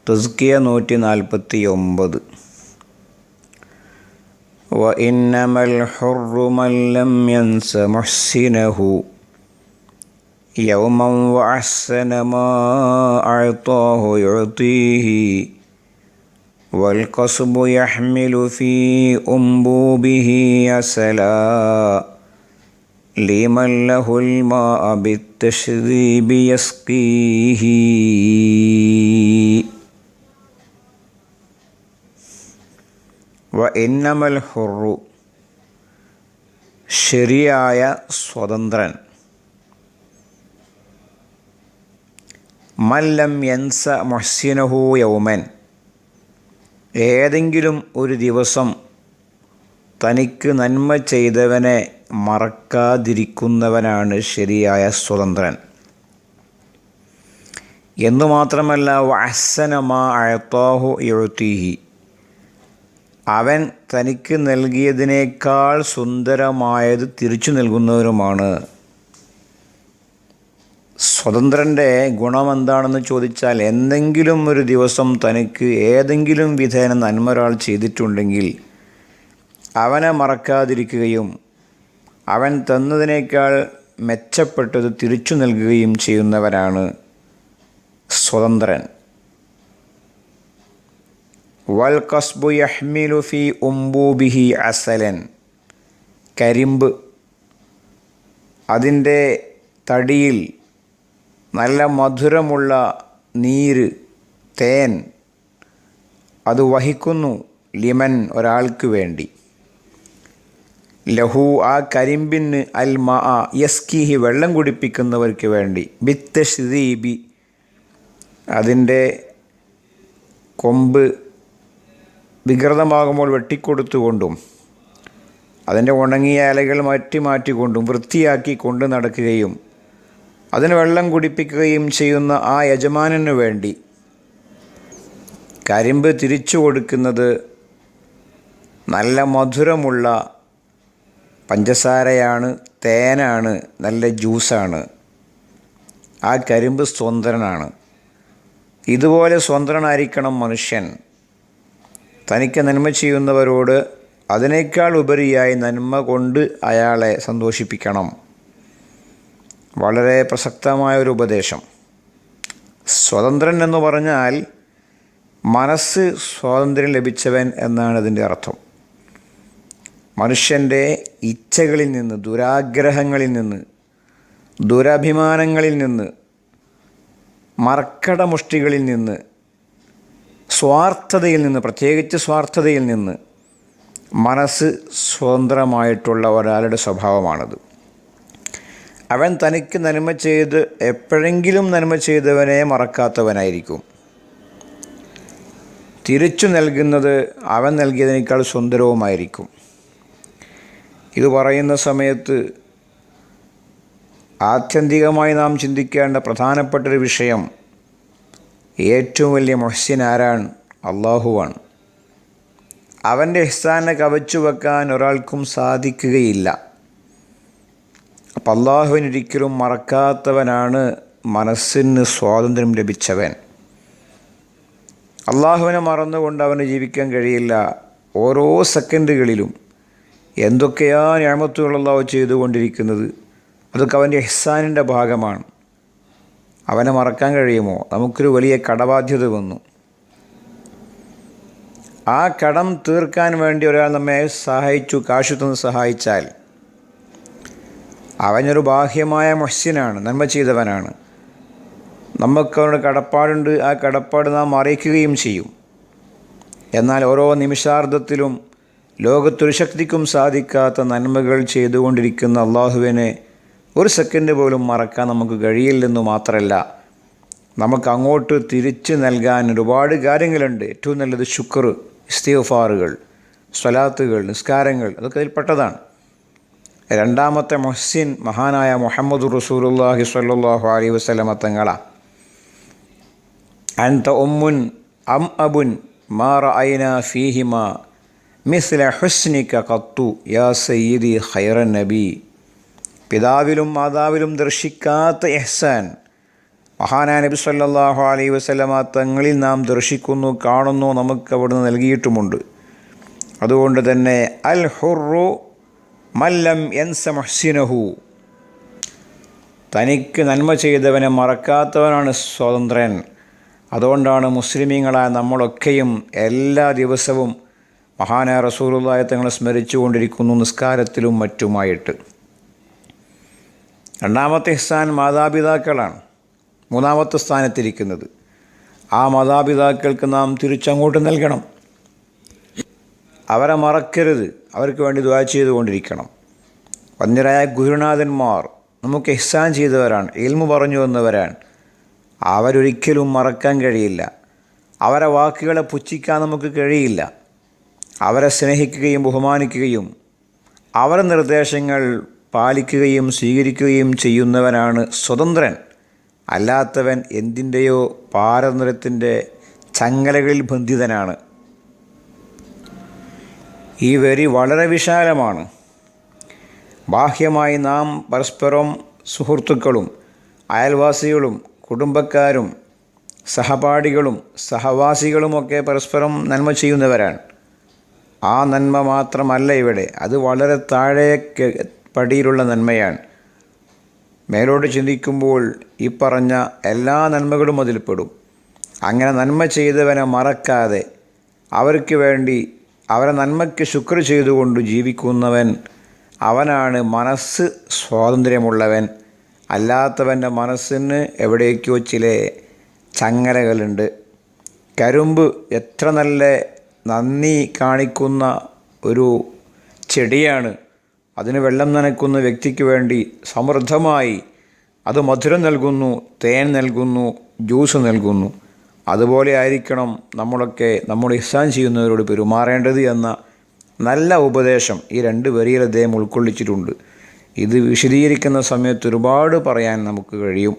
തസ്കിയ 149. വഇന്നമൽ ഹുർറു മൻ ലം യൻസ മുഹ്സിനഹു യൗമൻ വഅഹ്സന മാ അഅതാഹു യുഅതീഹി വൽ ഖസ്ബു യഹ്മിലു ഫീ ഉംബൂബിഹി അസലാ ലിമൻ ലഹുൽ മാഅ ബിത്തശ്ദീബി യസ്ഖീഹി. വഇന്നമൽ ഹുർറു, ശരിയായ സ്വതന്ത്രൻ, മൻ ലം യൻസ മുഹ്സിനഹു യൗമൻ, ഏതെങ്കിലും ഒരു ദിവസം തനിക്ക് നന്മ ചെയ്തവനെ മറക്കാതിരിക്കുന്നവനാണ് ശരിയായ സ്വതന്ത്രൻ. എന്നുമാത്രമല്ല വഅഹ്സന മാ അഅതാഹു യുഅതീഹി, അവൻ തനിക്ക് നൽകിയതിനേക്കാൾ സുന്ദരമായത് തിരിച്ചു നൽകുന്നവരുമാണ്. സ്വതന്ത്രൻ്റെ ഗുണമെന്താണെന്ന് ചോദിച്ചാൽ, എന്തെങ്കിലും ഒരു ദിവസം തനിക്ക് ഏതെങ്കിലും വിധേന നന്മ ഒരാൾ ചെയ്തിട്ടുണ്ടെങ്കിൽ അവനെ മറക്കാതിരിക്കുകയും അവൻ തന്നതിനേക്കാൾ മെച്ചപ്പെട്ടത് തിരിച്ചു നൽകുകയും ചെയ്യുന്നവരാണ് സ്വതന്ത്രൻ. വൽ ഖസ്ബു യഹ്മിലു ഫീ ഉംബൂബിഹി അസലൻ, കരിമ്പ് അതിൻ്റെ തടിയിൽ നല്ല മധുരമുള്ള നീര്, തേൻ അത് വഹിക്കുന്നു. ലിമൻ, ഒരാൾക്ക് വേണ്ടി. ലഹു, ആ കരിമ്പിന്, അൽ മാ യസ്കീഹി, വെള്ളം കുടിപ്പിക്കുന്നവർക്ക് വേണ്ടി. ബിത്തശ്ദീബി, അതിൻ്റെ കൊമ്പ് വികൃതമാകുമ്പോൾ വെട്ടിക്കൊടുത്തുകൊണ്ടും അതിൻ്റെ ഉണങ്ങിയ ഇലകൾ മാറ്റിക്കൊണ്ടും വൃത്തിയാക്കി കൊണ്ട് നടക്കുകയും അതിന് വെള്ളം കുടിപ്പിക്കുകയും ചെയ്യുന്ന ആ യജമാനു വേണ്ടി കരിമ്പ് തിരിച്ചു കൊടുക്കുന്നത് നല്ല മധുരമുള്ള പഞ്ചസാരയാണ്, തേനാണ്, നല്ല ജ്യൂസാണ്. ആ കരിമ്പ് സ്വതന്ത്രനാണ്. ഇതുപോലെ സ്വതന്ത്രനായിരിക്കണം മനുഷ്യൻ. തനിക്ക് നന്മ ചെയ്യുന്നവരോട് അതിനേക്കാൾ ഉപരിയായി നന്മ കൊണ്ട് അയാളെ സന്തോഷിപ്പിക്കണം. വളരെ പ്രസക്തമായൊരു ഉപദേശം. സ്വതന്ത്രൻ എന്ന് പറഞ്ഞാൽ മനസ്സ് സ്വാതന്ത്ര്യം ലഭിച്ചവൻ എന്നാണ് അതിൻ്റെ അർത്ഥം. മനുഷ്യൻ്റെ ഇച്ഛകളിൽ നിന്ന്, ദുരാഗ്രഹങ്ങളിൽ നിന്ന്, ദുരഭിമാനങ്ങളിൽ നിന്ന്, മർക്കടമുഷ്ടികളിൽ നിന്ന്, സ്വാർത്ഥതയിൽ നിന്ന്, പ്രത്യേകിച്ച് സ്വാർത്ഥതയിൽ നിന്ന് മനസ്സ് സ്വതന്ത്രമായിട്ടുള്ള ഒരാളുടെ സ്വഭാവമാണത്. അവൻ തനിക്ക് നന്മ ചെയ്ത് എപ്പോഴെങ്കിലും നന്മ ചെയ്തവനെ മറക്കാത്തവനായിരിക്കും. തിരിച്ചു നൽകുന്നത് അവൻ നൽകിയതിനേക്കാൾ സുന്ദരവുമായിരിക്കും. ഇത് പറയുന്ന സമയത്ത് ആത്യന്തികമായി നാം ചിന്തിക്കേണ്ട പ്രധാനപ്പെട്ടൊരു വിഷയം, ഏറ്റവും വലിയ മുഹ്സിൻ ആരാണ്? അള്ളാഹുവാണ്. അവൻ്റെ ഇഹ്സാനെ കവച്ചു വെക്കാൻ ഒരാൾക്കും സാധിക്കുകയില്ല. അപ്പം അള്ളാഹുവിനൊരിക്കലും മറക്കാത്തവനാണ് മനസ്സിന് സ്വാതന്ത്ര്യം ലഭിച്ചവൻ. അള്ളാഹുവിനെ മറന്നുകൊണ്ട് അവന് ജീവിക്കാൻ കഴിയില്ല. ഓരോ സെക്കൻഡുകളിലും എന്തൊക്കെയാണ് നിഅമത്തുകൾ അള്ളാഹു ചെയ്തുകൊണ്ടിരിക്കുന്നത്, അതൊക്കെ അവൻ്റെ ഇഹ്സാനിൻ്റെ ഭാഗമാണ്. അവനെ മറക്കാൻ കഴിയുമോ? നമുക്കൊരു വലിയ കടബാധ്യത വന്നു. ആ കടം തീർക്കാൻ വേണ്ടി ഒരാൾ നമ്മെ സഹായിച്ചു, കാശു തന്ന് സഹായിച്ചാൽ അവനൊരു ബാഹ്യമായ മുഹ്സിനാണ്, നന്മ ചെയ്തവനാണ്. നമുക്കവരുടെ കടപ്പാടുണ്ട്, ആ കടപ്പാട് നാം അറിയിക്കുകയും ചെയ്യും. എന്നാൽ ഓരോ നിമിഷാർദ്ധത്തിലും ലോകത്തൊരു ശക്തിക്കും സാധിക്കാത്ത നന്മകൾ ചെയ്തുകൊണ്ടിരിക്കുന്ന അള്ളാഹുവിനെ ഒരു സെക്കൻഡ് പോലും മറക്കാൻ നമുക്ക് കഴിയില്ലെന്നു മാത്രമല്ല, നമുക്ക് അങ്ങോട്ട് തിരിച്ചു നൽകാൻ ഒരുപാട് കാര്യങ്ങളുണ്ട്. ഏറ്റവും നല്ലത് ശുക്ർ, ഇസ്തിഗ്ഫാറുകൾ, സ്വലാത്തുകൾ, നിസ്കാരങ്ങൾ, അതൊക്കെ അതിൽപ്പെട്ടതാണ്. രണ്ടാമത്തെ മുഹ്സിൻ മഹാനായ മുഹമ്മദ് റസൂലുള്ളാഹി സ്വല്ലല്ലാഹു അലൈഹി വസല്ലമ തങ്ങളാണ്. അൻത ഉമ്മുൻ അം അബുൻ മാ റഅയ്നാ ഫീഹിമാ മിസ്ല ഹുസ്നിക ഖത്തു യാ സയ്യിദി ഖൈറൻ നബി. പിതാവിലും മാതാവിലും ദർശിക്കാത്ത ഇഹ്സാൻ മഹാനായ നബി സല്ലല്ലാഹു അലൈഹി വസല്ലമ തങ്ങളിൽ നാം ദർശിക്കുന്നു, കാണുന്നു, നമുക്ക് അവിടുന്ന് നൽകിയിട്ടുമുണ്ട്. അതുകൊണ്ട് തന്നെ അൽ ഹുറു മല്ലം യൻസ മുഹ്സിനഹു, തനിക്ക് നന്മ ചെയ്തവനെ മറക്കാത്തവനാണ് സ്വതന്ത്രൻ. അതുകൊണ്ടാണ് മുസ്ലിമീങ്ങളായ നമ്മളൊക്കെയും എല്ലാ ദിവസവും മഹാനായ റസൂലുള്ളാഹി തങ്ങളെ സ്മരിച്ചുകൊണ്ടിരിക്കുന്നു, നിസ്കാരത്തിലും മറ്റുമായിട്ട്. രണ്ടാമത്തെ ഇഹ്സാൻ മാതാപിതാക്കളാണ് മൂന്നാമത്തെ സ്ഥാനത്തിരിക്കുന്നത്. ആ മാതാപിതാക്കൾക്ക് നാം തിരിച്ചങ്ങോട്ട് നൽകണം. അവരെ മറക്കരുത്, അവർക്ക് വേണ്ടി ദുആ ചെയ്തുകൊണ്ടിരിക്കണം. വന്യരായ ഗുരുനാഥന്മാർ നമുക്ക് ഇഹ്സാൻ ചെയ്തവരാണ്, ഇൽമു പറഞ്ഞു വന്നവരാണ്. അവരൊരിക്കലും മറക്കാൻ കഴിയില്ല. അവരെ വാക്കുകളെ പുച്ഛിക്കാൻ നമുക്ക് കഴിയില്ല. അവരെ സ്നേഹിക്കുകയും ബഹുമാനിക്കുകയും അവരുടെ നിർദ്ദേശങ്ങൾ പാലിക്കുകയും സ്വീകരിക്കുകയും ചെയ്യുന്നവനാണ് സ്വതന്ത്രൻ. അല്ലാത്തവൻ എന്തിൻ്റെയോ പാരമ്പര്യത്തിൻ്റെ ചങ്ങലകളിൽ ബന്ധിതനാണ്. ഈ വരി വളരെ വിശാലമാണ്. ബാഹ്യമായി നാം പരസ്പരം സുഹൃത്തുക്കളും അയൽവാസികളും കുടുംബക്കാരും സഹപാഠികളും സഹവാസികളുമൊക്കെ പരസ്പരം നന്മ ചെയ്യുന്നവരാണ്. ആ നന്മ മാത്രമല്ല ഇവിടെ, അത് വളരെ താഴെ പടിയിലുള്ള നന്മയാണ്. മേലോട്ട് ചിന്തിക്കുമ്പോൾ ഈ പറഞ്ഞ എല്ലാ നന്മകളും അതിൽപ്പെടും. അങ്ങനെ നന്മ ചെയ്തവനെ മറക്കാതെ അവർക്ക് വേണ്ടി അവരെ നന്മയ്ക്ക് ശുക്ർ ചെയ്തുകൊണ്ട് ജീവിക്കുന്നവൻ, അവനാണ് മനസ്സ് സ്വാതന്ത്ര്യമുള്ളവൻ. അല്ലാത്തവൻ്റെ മനസ്സിന് എവിടേക്കോ ചില ചങ്ങലകളുണ്ട്. കരിമ്പ് എത്ര നല്ല നന്ദി കാണിക്കുന്ന ഒരു ചെടിയാണ്. അതിന് വെള്ളം നനയ്ക്കുന്ന വ്യക്തിക്ക് വേണ്ടി സമൃദ്ധമായി അത് മധുരം നൽകുന്നു, തേൻ നൽകുന്നു, ജ്യൂസ് നൽകുന്നു. അതുപോലെ ആയിരിക്കണം നമ്മളൊക്കെ നമ്മുടെ ഇഹ്സാൻ ചെയ്യുന്നവരോട് പെരുമാറേണ്ടത് എന്ന നല്ല ഉപദേശം ഈ രണ്ട് വരിയിൽ അദ്ദേഹം ഉൾക്കൊള്ളിച്ചിട്ടുണ്ട്. ഇത് വിശദീകരിക്കുന്ന സമയത്ത് ഒരുപാട് പറയാൻ നമുക്ക് കഴിയും.